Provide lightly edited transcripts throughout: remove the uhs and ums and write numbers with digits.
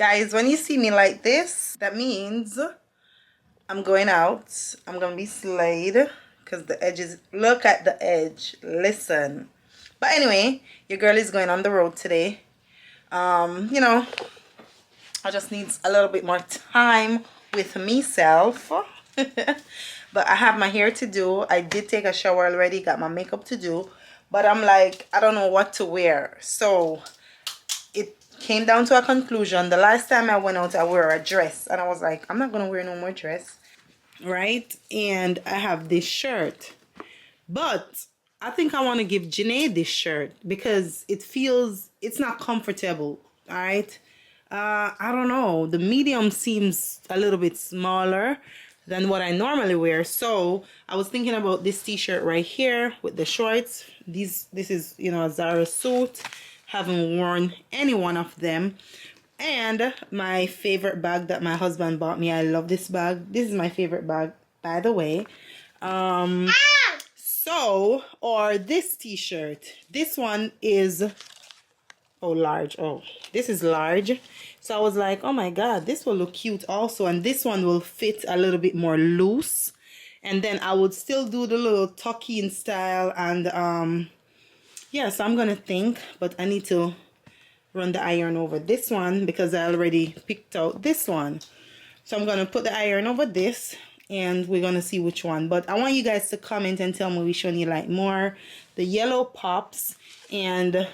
Guys, when you see me like this, that means I'm going out. I'm gonna be slayed because the edges, look at the edge, listen. But anyway, your girl is going on the road today. You know, I just need a little bit more time with myself. But I have my hair to do. I did take a shower already, got my makeup to do, but I'm like, I don't know what to wear. So it came down to a conclusion. The last time I went out, I wore a dress, and I was like, I'm not gonna wear no more dress, right? And I have this shirt, but I think I want to give Janae this shirt because it feels, it's not comfortable. All right, I don't know, the medium seems a little bit smaller than what I normally wear. So I was thinking about this t-shirt right here with the shorts. This is, you know, a Zara suit. Haven't worn any one of them. And my favorite bag that my husband bought me. I love this bag. This is my favorite bag, by the way. So, or this t-shirt. This one is, oh, large. Oh, this is large. So I was like, oh my God, this will look cute also. And this one will fit a little bit more loose. And then I would still do the little tuck-in style. And yeah, so I'm gonna think, but I need to run the iron over this one because I already picked out this one. So I'm gonna put the iron over this and we're gonna see which one. But I want you guys to comment and tell me which one you like more. The yellow pops and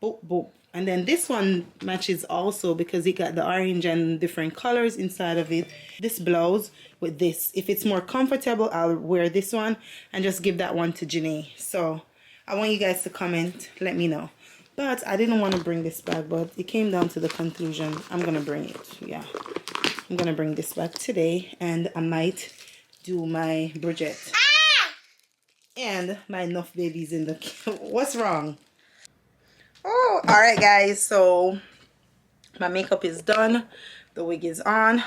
boop boop. And then this one matches also because it got the orange and different colors inside of it. This blouse with this. If it's more comfortable, I'll wear this one and just give that one to Janae. So I want you guys to comment, let me know. But I didn't want to bring this bag, but it came down to the conclusion I'm gonna bring it. Yeah, I'm gonna bring this back today, and I might do my Bridget and my enough babies in the what's wrong? Oh, all right guys, so my makeup is done, the wig is on.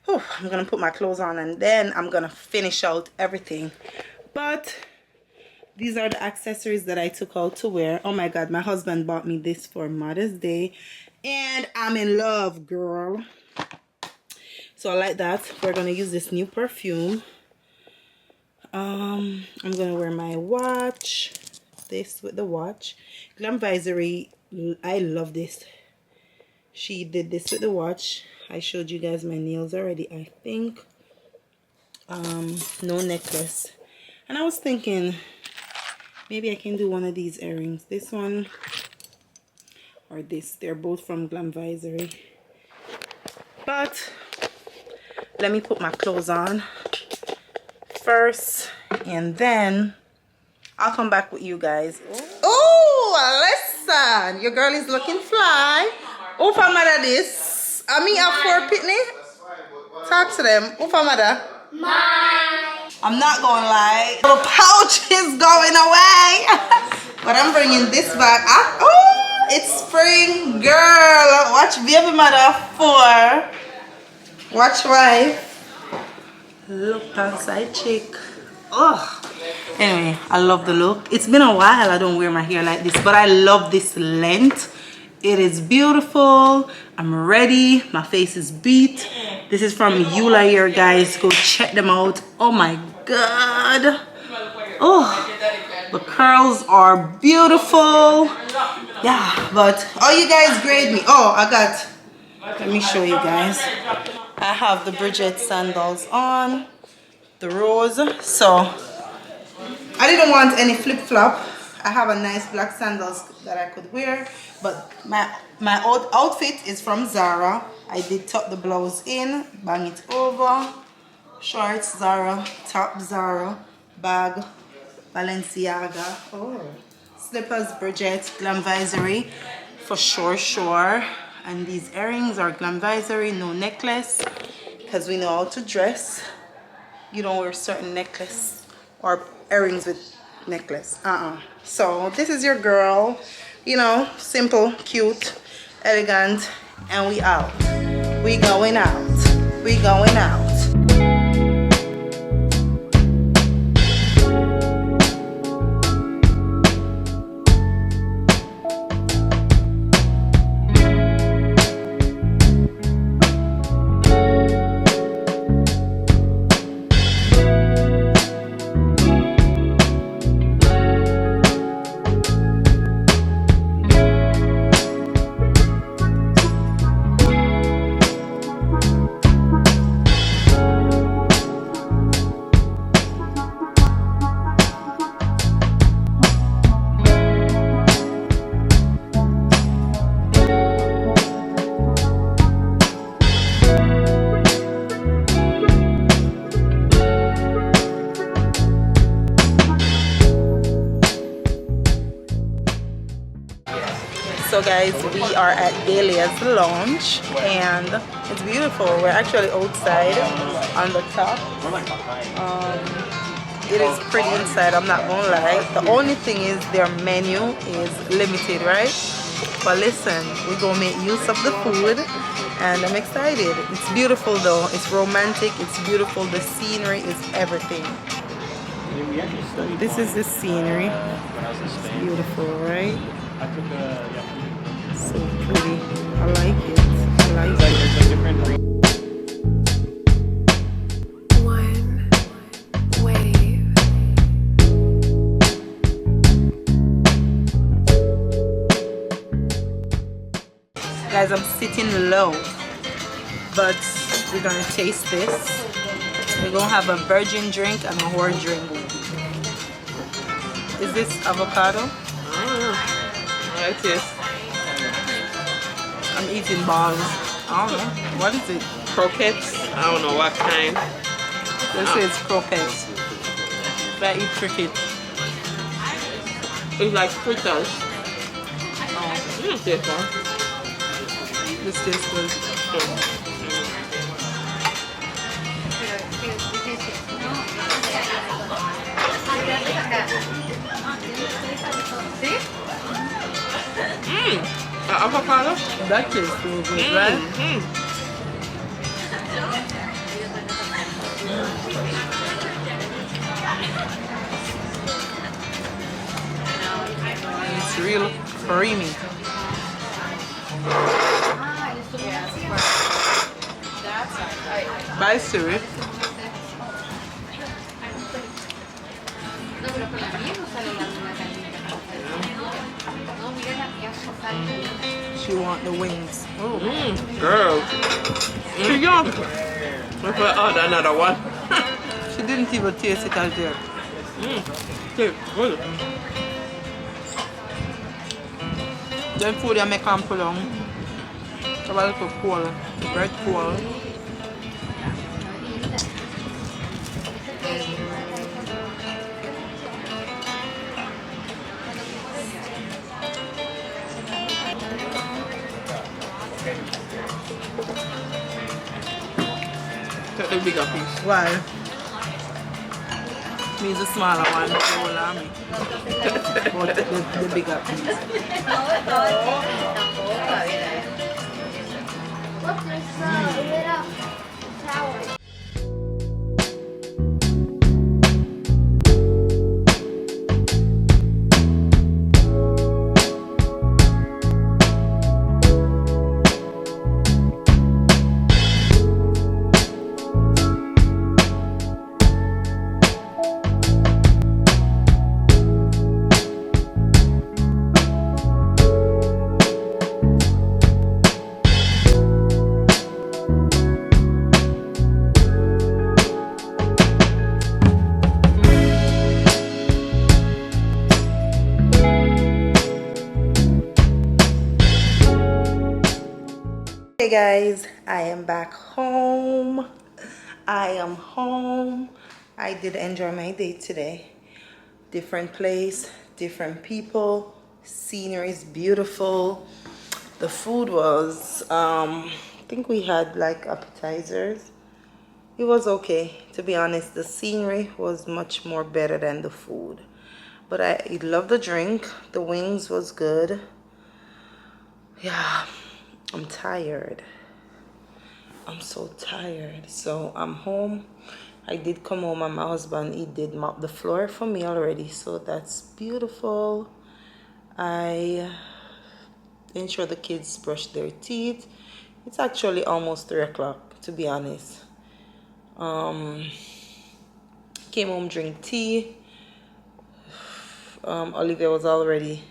Oh, I'm gonna put my clothes on and then I'm gonna finish out everything. But these are the accessories that I took out to wear. Oh my God, my husband bought me this for Mother's Day. And I'm in love, girl. So I like that. We're going to use this new perfume. I'm going to wear my watch. This with the watch. Glamvisory, I love this. She did this with the watch. I showed you guys my nails already, I think. No necklace. And I was thinking, maybe I can do one of these earrings. This one or this. They're both from Glamvisory. But let me put my clothes on first. And then I'll come back with you guys. Oh, listen. Your girl is looking fly. Who for mother this? I mean, for Pitney? Talk to them. Who for mother? Mine. I'm not gonna lie, the pouch is going away. But I'm bringing this back. Oh, it's spring, girl. Watch baby mother 4. Watch wife. Look outside chick. Oh, anyway, I love the look. It's been a while I don't wear my hair like this, but I love this length. It is beautiful. I'm ready. My face is beat. This is from Eula here, guys. Go check them out. Oh my God. Oh, the curls are beautiful. Yeah, but oh, you guys grade me. Oh, I got, let me show you guys. I have the Bridget sandals on, the rose. So I didn't want any flip-flop. I have a nice black sandals that I could wear, but my old outfit is from Zara. I did tuck the blouse in, bang it over, shorts Zara, top Zara, bag Balenciaga, oh, slippers Bridget, Glamvisory for sure. And these earrings are Glamvisory, no necklace, because we know how to dress. You don't wear certain necklace or earrings with necklace. So this is your girl, you know, simple, cute, elegant, and we out. We going out. We going out. guys, we are at Dahlia's lounge and it's beautiful. We're actually outside on the top. It is pretty inside, I'm not gonna lie. The only thing is their menu is limited, right? But listen, we're gonna make use of the food and I'm excited. It's beautiful though, it's romantic, it's beautiful, the scenery is everything. This is the scenery. It's beautiful, right? So pretty. I like it. I like it. One wave. Guys, I'm sitting low, but we're gonna taste this. We're gonna have a virgin drink and a whore drink. Is this avocado? I don't know. I like this. I'm eating balls. I don't know. What is it? Croquettes. I don't know what kind. This is croquettes. I eat cricket. It's like fritters. Oh, This one. this tastes good. Avocado. That tastes so good, right? It's real creamy. Bye, Siri. She want the wings. Oh, Girl. Yum. If I order another one. she didn't even taste it as yet. Good. Then food I make on pull on. It's a little cold. Very cold. Take the bigger piece. Why? Me is the smaller one. The whole army. But the bigger piece. Hey guys, I am back home. I am home. I did enjoy my day today. Different place, different people, scenery is beautiful. The food was I think we had like appetizers. It was okay, to be honest. The scenery was much more better than the food, but I love the drink. The wings was good. Yeah, I'm tired. I'm so tired. So I'm home. I did come home and my husband, he did mop the floor for me already, so that's beautiful. I ensure the kids brush their teeth. It's actually almost 3 o'clock, to be honest. Came home, drink tea. Olivia was already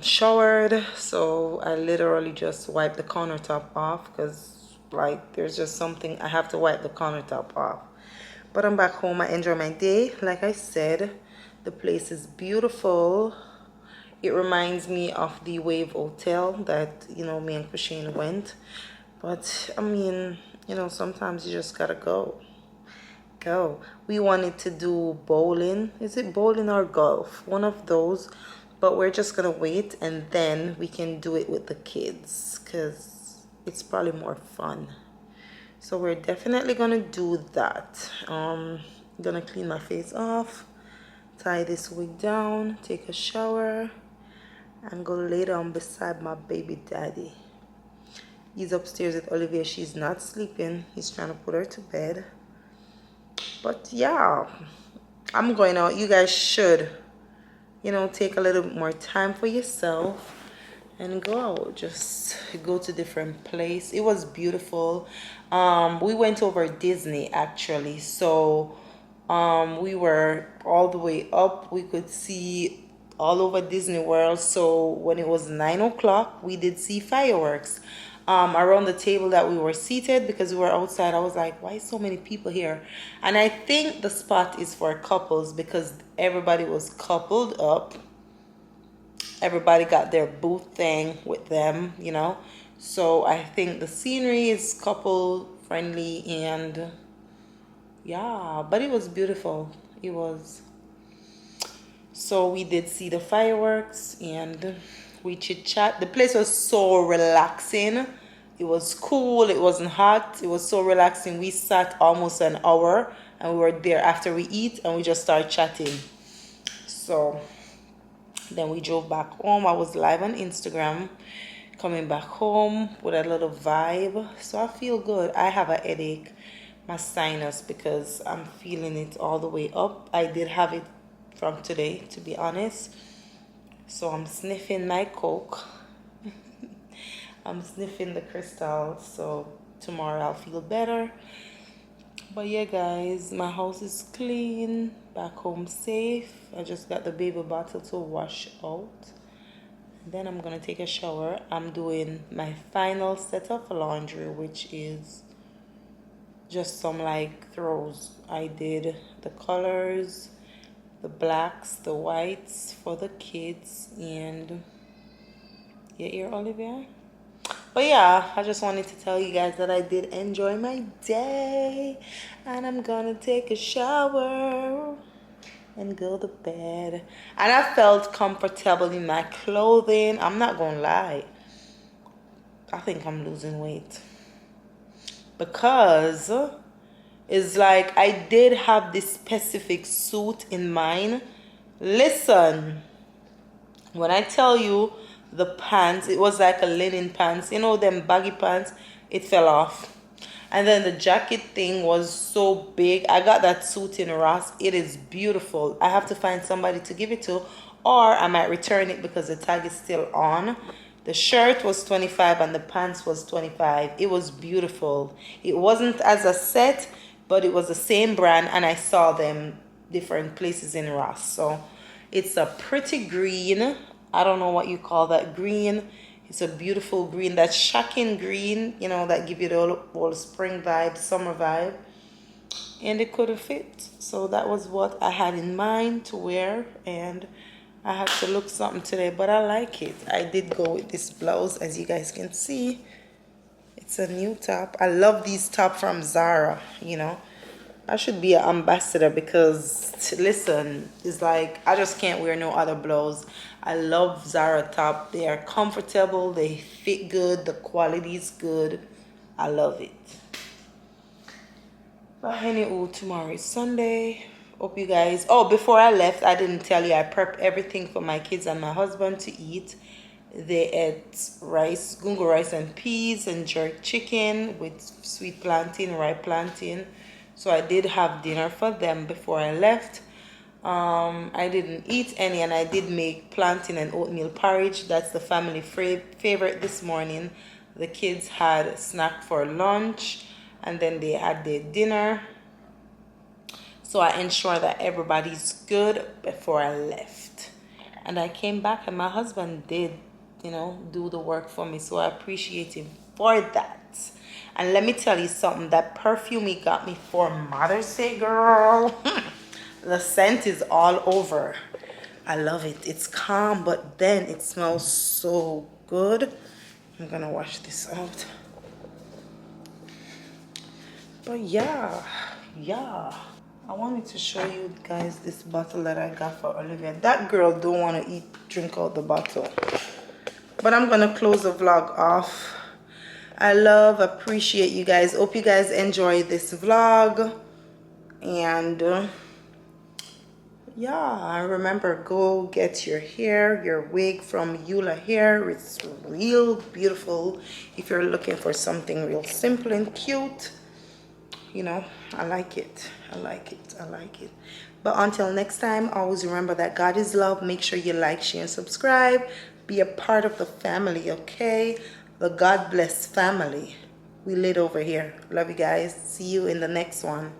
showered, so I literally just wiped the countertop off because like there's just something I have to wipe the countertop off. But I'm back home. I enjoy my day. Like I said, the place is beautiful. It reminds me of the Wave Hotel that, you know, me and Christine went. But I mean, you know, sometimes you just gotta go. We wanted to do bowling. Is it bowling or golf? One of those. but we're just gonna wait and then we can do it with the kids because it's probably more fun. So we're definitely gonna do that. Gonna clean my face off, tie this wig down, take a shower, and go lay down beside my baby daddy. He's upstairs with Olivia. She's not sleeping. He's trying to put her to bed. But yeah, I'm going out. You guys should, you know, take a little bit more time for yourself and go out. Just go to different place. It was beautiful. We went over Disney actually. So we were all the way up. We could see all over Disney World. So when it was 9 o'clock, we did see fireworks around the table that we were seated because we were outside. I was like, why so many people here? And I think the spot is for couples because everybody was coupled up. Everybody got their booth thing with them, you know. So I think the scenery is couple friendly, and yeah, but it was beautiful. It was. So we did see the fireworks and we chit chat. The place was so relaxing. It was cool. It wasn't hot. It was so relaxing. We sat almost an hour and we were there after we eat and we just started chatting. So then we drove back home. I was live on Instagram, coming back home with a little vibe. So I feel good. I have a headache, my sinus, because I'm feeling it all the way up. I did have it from today, to be honest. So I'm sniffing my Coke. I'm sniffing the crystal. So tomorrow I'll feel better. But yeah, guys, my house is clean. Back home safe. I just got the baby bottle to wash out. Then I'm gonna take a shower. I'm doing my final set of laundry, which is just some like throws. I did the colors, the blacks, the whites for the kids, and your ear, Olivia. But yeah, I just wanted to tell you guys that I did enjoy my day, and I'm gonna take a shower and go to bed. And I felt comfortable in my clothing. I'm not gonna lie, I think I'm losing weight because it's like I did have this specific suit in mind. Listen, when I tell you the pants, it was like a linen pants, you know, them baggy pants, it fell off. And then the jacket thing was so big. I got that suit in Ross. It is beautiful. I have to find somebody to give it to, or I might return it because the tag is still on. The shirt was $25 and the pants was $25. It was beautiful. It wasn't as a set, but it was the same brand, and I saw them different places in Ross. So it's a pretty green. I don't know what you call that green. It's a beautiful green, that shocking green, you know, that give you the whole spring vibe, summer vibe. And it couldn't fit. So that was what I had in mind to wear, and I had to look something today, but I like it. I did go with this blouse, as you guys can see. It's a new top. I love these top from Zara, you know. I should be an ambassador because, listen, it's like I just can't wear no other blouse. I love Zara top. They are comfortable. They fit good. The quality is good. I love it. But anyway, tomorrow is Sunday. Hope you guys... Oh, before I left, I didn't tell you, I prepped everything for my kids and my husband to eat. They ate rice, gungo rice and peas, and jerk chicken with sweet plantain, ripe plantain. So I did have dinner for them before I left. I didn't eat any, and I did make plantain and oatmeal porridge. That's the family favorite this morning. The kids had a snack for lunch, and then they had their dinner. So I ensured that everybody's good before I left. And I came back, and my husband did, you know, do the work for me. So I appreciate him for that. And let me tell you something, that perfume he got me for Mother's Day, girl. The scent is all over. I love it. It's calm, but then it smells so good. I'm gonna wash this out. But yeah. I wanted to show you guys this bottle that I got for Olivia. That girl don't want to drink out the bottle. But I'm gonna close the vlog off. I appreciate you guys. Hope you guys enjoy this vlog. And yeah, remember, go get your hair, your wig from Eula Hair. It's real beautiful. If you're looking for something real simple and cute, you know, I like it. I like it. I like it. But until next time, always remember that God is love. Make sure you like, share, and subscribe. Be a part of the family, okay? The God bless family. We lit over here. Love you guys. See you in the next one.